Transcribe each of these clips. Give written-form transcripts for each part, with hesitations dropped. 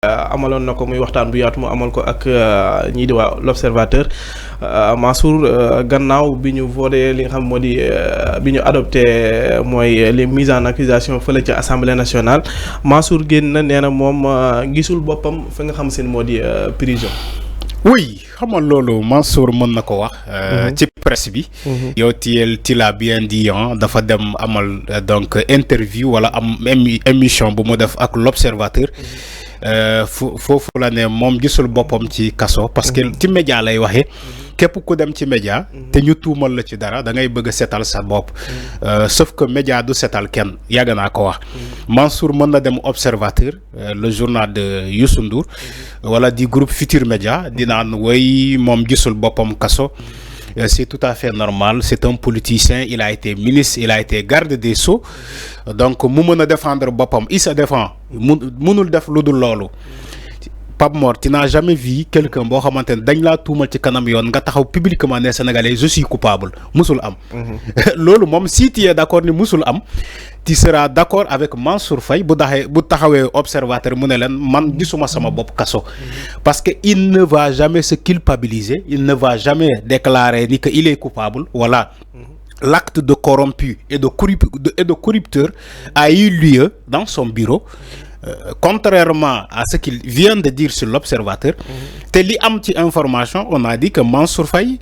amaloon na ko muy waxtaan bu yaatu mu amal ko ak ñii di waa l'Observateur Mansour gannaaw bi ñu voté li nga xam moo di bi ñu adopté mooy les mises en accusation fële ca assemblée nationale Mansour génn na nee na moom gisul boppam fa nga xam seen moo di prison. Oui, xam nga loolu Mansour mën na ko wax. ci presse bi. yow tu l'as bien dit dafa dem amal donc interview wala am émission bu mu def ak l'Observateur. foofu la ne moom gisul boppam ci kaso parce que ci média lay waxee képp ku dem ci média te ñu tuumal la ci dara da ngay bëgg a setal sa bopp sauf que média du setal kenn yàgg naa ko wax Mansour mën na dem Observateur le journal de Youssou Ndour wala di groupe Futur Média dinaan woy moom gisul boppam kaso. C'est tout à fait normal, c'est un politicien, il a été ministre, il a été garde des Sceaux, donc mu mën a défendre boppam il se défend mënul def lu dul loolu Pape Mor tu n'as jamais vu quelqu'un boo xamante ne dañ laa tuumal ci kanam yoon nga taxaw publiquement ne Sénégalais je suis coupable musul am loolu moom si tu es d'accord ni musul am tu seras d'accord avec Mansour Faye bu taxawee Observateur mu ne leen man gisuma sama bopp kaso parce que il ne va jamais se culpabiliser, il ne va jamais déclarer ni que il est coupable. Voilà, l'acte de corrompu et de corrupteur a eu lieu dans son bureau. Contrairement à ce qu'il vient de dire sur l'Observateur, te li am ci information, on a dit que Mansour Faye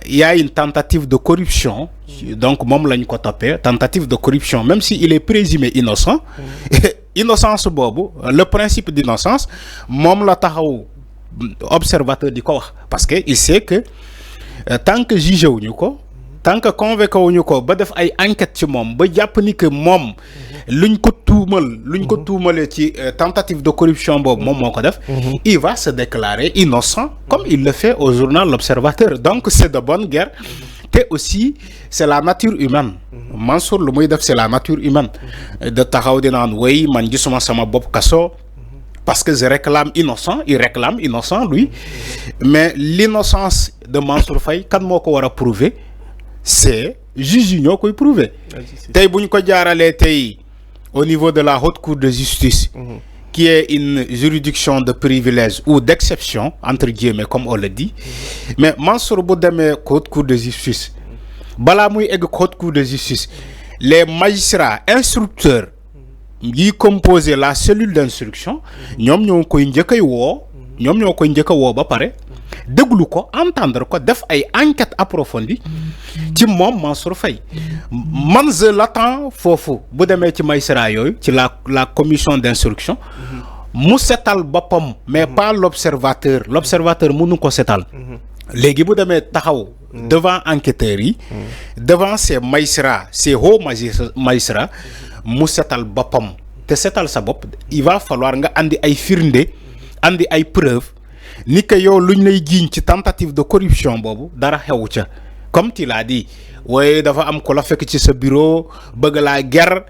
il y a une tentative de corruption, donc moom lañ ko toppee tentative de corruption même si il est présumé innocent. Innocence boobu le principe d'innocence moom la taxaw Observateur di ko wax parce que il sait que tant que jugé wuñu ko tant que convoqué wuñu ko ba def ay enquête ci moom ba jàpp ni que moom luñ ko tuumalee ci tentative de corruption boobu moom moo ko def il va se déclarer innocent comme il le fait au journal L'Observateur. Donc c'est de bonne guerre te aussi c'est la nature humaine. Mansour lu muy def c'est la nature humaine de taxaw di naan way man gisuma sama bopp kaso parce que je réclame innocent, il réclame innocent lui, mais l'innocence de Mansour Faye kan moo ko war a prouver c'est juge yi ñoo koy prouver. tey bu ñu ko jaaralee tey au niveau de la haute cour de justice qui est une juridiction de privilège ou d'exception entre guillemets comme on le dit, mais Mansour bu demee haute cour de justice balaa muy egg haute cour de justice les magistrats instructeurs yi composer la cellule d'instruction ñoom ñoo koy njëkk a woo ba pare déglu ko entendre ko def ay enquête approfondie ci moom Mansour Faye. Man je l'attends foofu bu demee ci magistrat yooyu ci la commission d'instruction mu setal boppam mais pas l'Observateur mënu ko setal léegi bu demee taxaw devant enquêteurs yi devant ces magistrats ces hauts magistrats mu setal boppam te setal sa bopp il va falloir nga andi ay firnde andi ay preuves ni que yow luñ lay jiiñ ci tentative de corruption boobu dara xewu ca comme tu l'as dit waaye dafa am ko la fekk ci sa bureau bëgg laa ger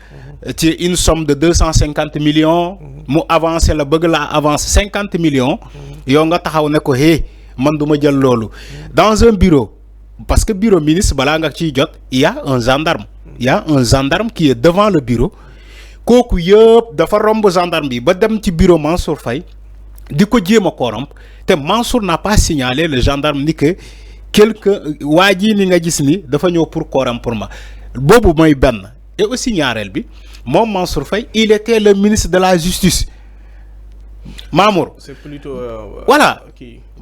ci une somme de 250 millions mu avancé la bëgg laa avance 50 millions yow nga taxaw ne ko hé man du ma jël loolu dans un bureau parce que bureau ministre balaa nga ciy jot il y a un gendarme qui est devant le bureau kooku yëpp dafa romb gendarme bi ba dem ci bureau Mansour Faye di ko jéem a corrompre te Mansour n'a pas signalé le gendarme ni que waa ji ni nga gis ni dafa ñëw pour corrompre ma boobu mooy benn. Et aussi ñaareel bi moom Mansour Faye il était le ministre de la justice Mamour. C'est plutôt voilà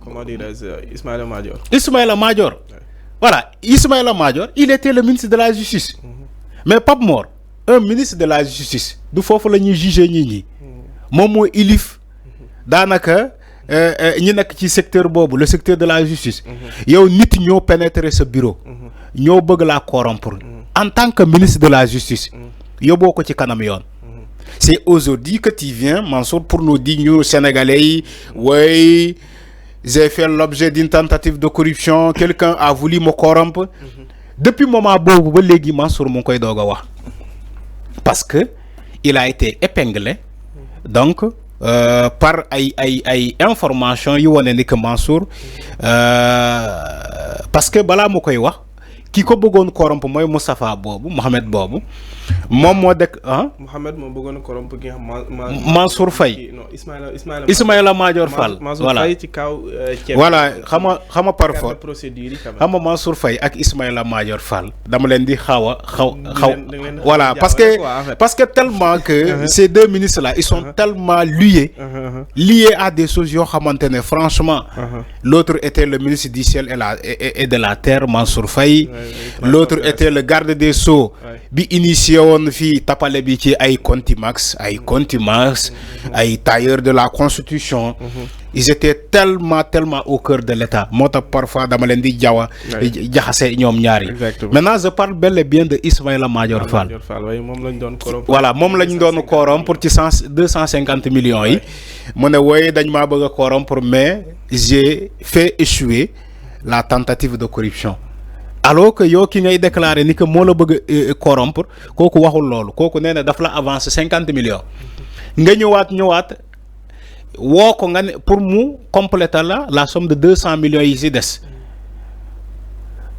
comment dirais-je Ismaïla Madior. Voilà, Ismaïla Madior il était le ministre de la justice mais Pape Mor un ministre de la justice du foofu la ñuy juger ñi moom moo ilif daanaka ñi nekk ci secteur boobu le secteur de la justice yow nit ñoo pénétrer sa bureau ñoo bëgg laa corrompre en tant que ministre de la justice yóbboo ko ci kanam yoon. C'est aujourd'hui que tu viens Mansour pour nous dire ñu Sénégalais yi way j'ai fait l'objet d'une tentative de corruption, quelqu'un a voulu me corrompre. Depuis moment boobu ba léegi Mansour mu ngi koy doog a wax parce que il a été épinglé donc par ay information yu wane ni que Mansour parce que balaa mu koy wax ki ko bëggoon corrompre mooy Moustapha boobu Mohamed boobu moom moo dekk Mohamed moo bëggoon corrompre ki nga xam Mansour Faye non Ismaïla Madior Fall voilà ci kaw voilà xam nga parfois procédure yi xam nga Mansour Faye ak Ismaïla Madior Fall dama leen di xaw voilà parce que tellement que ces deux ministres là ils sont tellement liés à des choses yoo xamante ne franchement l'autre était le ministre du ciel et de la terre Mansour Faye l'autre était le garde des Sceaux bi initié woon fii tapale bi ci ay contumax ay tailleurs de la constitution ils étaient tellement au cœur de l'État moo tax parfois dama leen di jaxase ñoom ñaari maintenant je parle bel et bien de Ismaïla Madior Fall voilà moom lañ doon corrompre ci 250 millions yi mu ne wooye dañ maa bëgg a corrompre mais j'ai fait échouer la tentative de corruption alors que yow ki ngay déclarer ni que moo la bëgg a corrompre kooku waxul loolu kooku nee na daf la avancer 50 millions nga ñëwaat woo ko nga ne pour mu compléter la somme de 200 millions yi ci des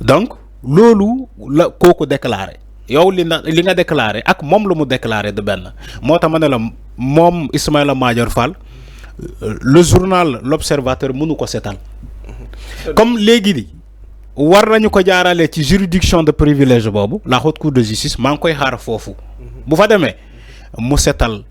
donc loolu la kooku déclarer yow li nga déclarer ak moom lu mu déclarer de benn moo tax ma ne la moom Ismaïla Madior Fall le journal L'Observateur mënu ko setal comme léegi di war nañu ko jaarale ci juridiction de privilège boobu la haute cour de justice maa ngi koy xaar foofu bu fa demee mu setal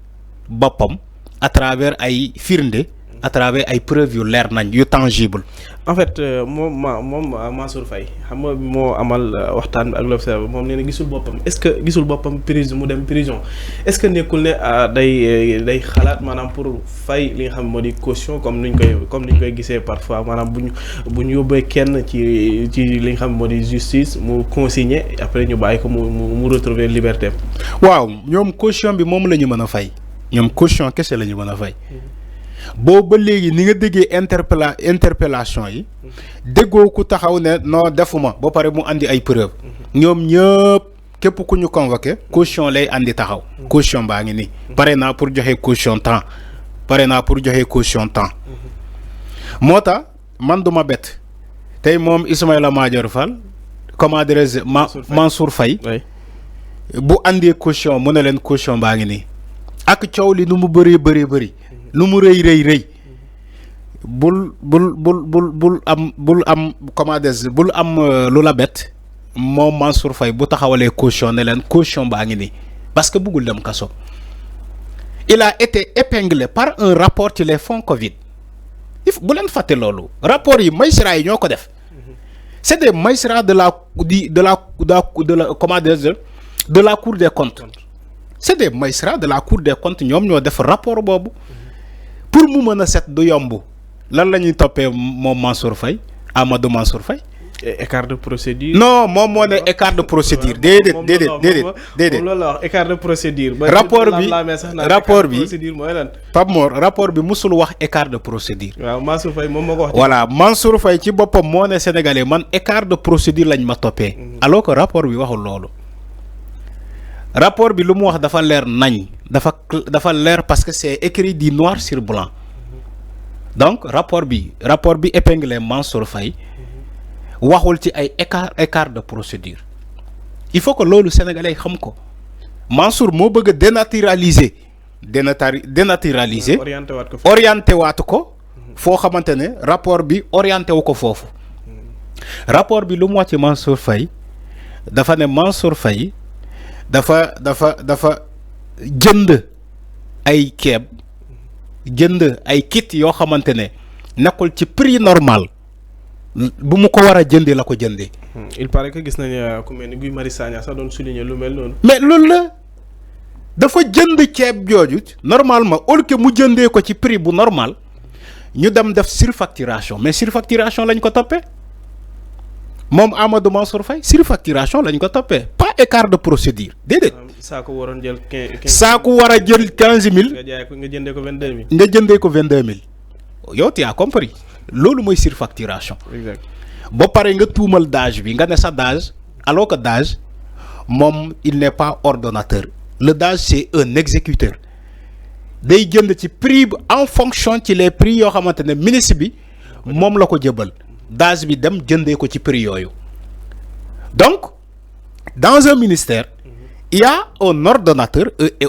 boppam à travers ay firnde à travers ay preuves yu leer nañ yu tangible. en fait moom Mansour Faye xam nga moo amal waxtaan ak l'Observateur moom nee na gisul boppam est-ce que gisul boppam prison mu dem prison est-ce que nekkul ne day xalaat maanaam pour fay li nga xam moo di caution comme niñ koy gisee parfois maanaam bu ñu yóbbee kenn ci li nga xam moo di justice mu consigné après ñu bàyyi ko mu retrouver liberté. waaw ñoom caution bi moom la ñu mën a fay ñoom caution kese la ñu mën a fay. boobu ba léegi ni nga déggee interpellation yi déggoo ku taxaw ne non defuma ba pare mu andi ay preuve ñoom ñëpp képp ku ñu convoqué caution lay andi taxaw caution baa ngi nii pare naa pour joxe caution temps moo tax man duma bett tey moom Ismaïla Madior Fall comment dirais-je Mansour Faye bu andee caution mu ne leen caution baa ngi nii ak coow li nu mu bëri lu mu rëy bul am comment dire bul am lu la bett moom Mansour Faye bu taxawalee caution ne leen caution baa ngi nii parce que bëggul dem kaso il a été épinglé par un rapport ci les fonds Covid bu leen fàtte loolu rapport yi magistrats yi ñoo ko def c'est des magistrats de la comment dire de la Cour des comptes c'est des magistrats de la Cour des comptes ñoom ñoo def rapport boobu pour mu mën a set du yomb lan la ñuy toppee moom Mansour Faye Amadou Mansour Faye. écart de procédure. non moom moo ne écart de procédure déedéet. moom loolu la wax écart de procédure. rapport bi Pape Mor rapport bi musul wax écart de procédure. waaw Mansour Faye moom moo ko wax. voilà Mansour Faye ci boppam moo ne sénégalais man écart de procédure lañ ma toppee. alors que rapport bi waxul loolu. rapport bi lu mu wax dafa leer nañ dafa leer parce que c'est écrit du noir sur blanc donc rapport bi épinglé Mansour Faye waxul ci ay écart de procédure il faut que loolu sénégalais xam ko Mansour moo bëgg a dénaturaliser orienté waatu ko foo xamante ne rapport bi orienté wu ko foofu rapport bi lu mu wax ci Mansour Faye dafa ne Mansour Faye dafa jënd ay kit yoo xamante ne nekkul ci prix normal bu mu ko war a jëndee la ko jëndee. il paraît que gis nañu ku mel ni Guy Marius Sagna sax doon souligner lu mel noonu. mais loolu la dafa jënd ceeb jooju normalement au lieu que mu jëndee ko ci prix bu normal ñu dem def surfacturation mais surfacturation lañ ko toppee. moom Amadou Mansour Faye surfacturation lañ ko toppee pas écart de procédure déedéet. saako waroon jël 15 000. nga jëndee ko 22 000. nga jëndee ko 22 000 yow tu as compris loolu mooy surfacturation. exact ba pare nga tuumal DAGE bi nga ne sa DAGE alors que DAGE moom il n'est pas ordonnateur le DAGE c'est un exécuteur day jënd ci prix en fonction ci les prix yoo xamante ne ministre bi moom la ko jëbal. DAGE bi dem jëndee ko ci prix yooyu Donc, dans un ministère, il y a un ordonnateur et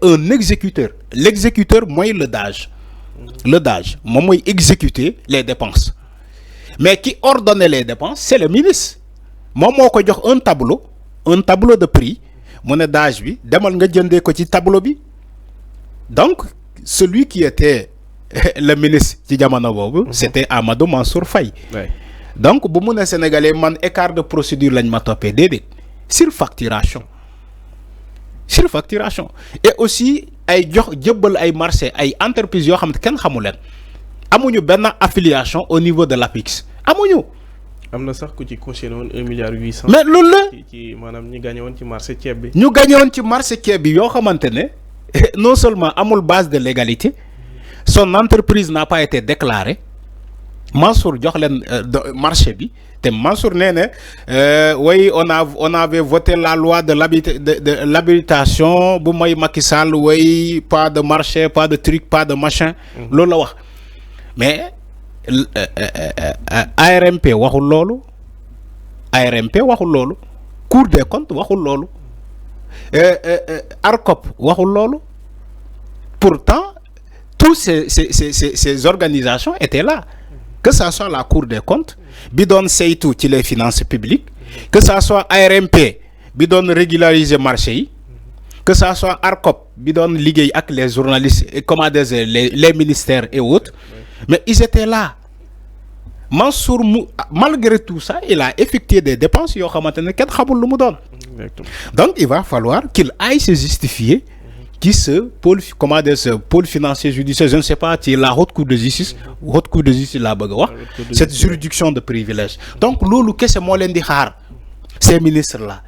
un exécuteur. L'exécuteur, moi, le DAGE. Le DAGE, moi, exécuter les dépenses. Mais qui ordonnait les dépenses, c'est le ministre. Moi, je jox un tableau de prix. Mon DAGE, bi, demal nga jëndé ko ci tableau bi. Donc, celui qui était le ministre ci jamono bobu, c'était Amadou Mansour Faye. Ouais. Donc, bu mu né Sénégalais man écart de procédure lañ ma topé dédé. Surfacturation. Et aussi ay jox jëbbal ay marché ay entreprises yo xamante kenn xamu leen amuñu benn affiliation au niveau de l'APIX amuñu. Amna sax ku ci cautionné woon 1,8 milliard. Mais loolu la ci maanaam ñi gagné woon ci marché ceeb bi. ñu gagné woon ci marché ceeb bi yoo xamante ne non seulement amul base de légalité, son entreprise n'a pas été déclarée. Mansour jox leen marché bi te Mansour nee na oui on avait voté la loi de l'habilitation bu may Macky Sall oui pas de marché pas de truc pas de machin. loolu la wax mais ARMP waxul loolu Cour des comptes waxul loolu ARCOP waxul loolu pourtant tous ces organisations étaient là. Que ça soit la Cour des comptes, bidon Seytou qui les finances publiques, que ça soit ARMP, bidon régulariser marché, que ça soit ARCOP, bidon liguer avec les journalistes, les ministères et autres, mais ils étaient là. Mansour, malgré tout ça, il a effectué des dépenses. Donc il va falloir qu'il aille se justifier. Qui pôle financier judiciaire, je ne sais pas, qui est la haute cour de justice, cette juridiction de privilège. Donc, lolo, qu'est-ce que moi l'en ces ministres-là?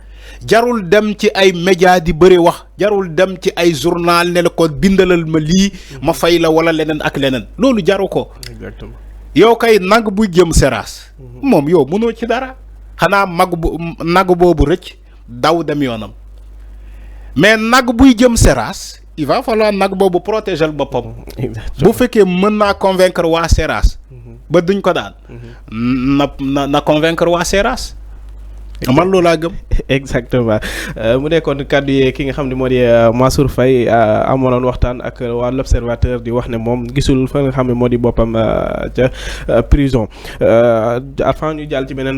Jarul dem ci ay médias di bëri wax, jarul dem ci ay journal ne la ko bindalal ma lii ma fay la wala leneen ak leneen. Lolu jaru ko. Exactement. Yow kay nag bu jëm Seras. Moom yow mënoo ci dara. Xanaa nag boobu rëcc daw dem yoonam. Mais nag buy jëm Seras, il va falloir nag boobu protéger le boppam. Bu fekkee mën naa convaincre waa Seras ba duñ ko daan na convaincre waa Seras. Man loolu laa gëm. Exactement mu nekkoon kàddu yi ki nga xam ne moo di Mansour Faye amoon waxtaan ak waa l'Observateur di wax ne moom gisul fa nga xam ne moo di boppam ca prison avant ñu jàll ci beneen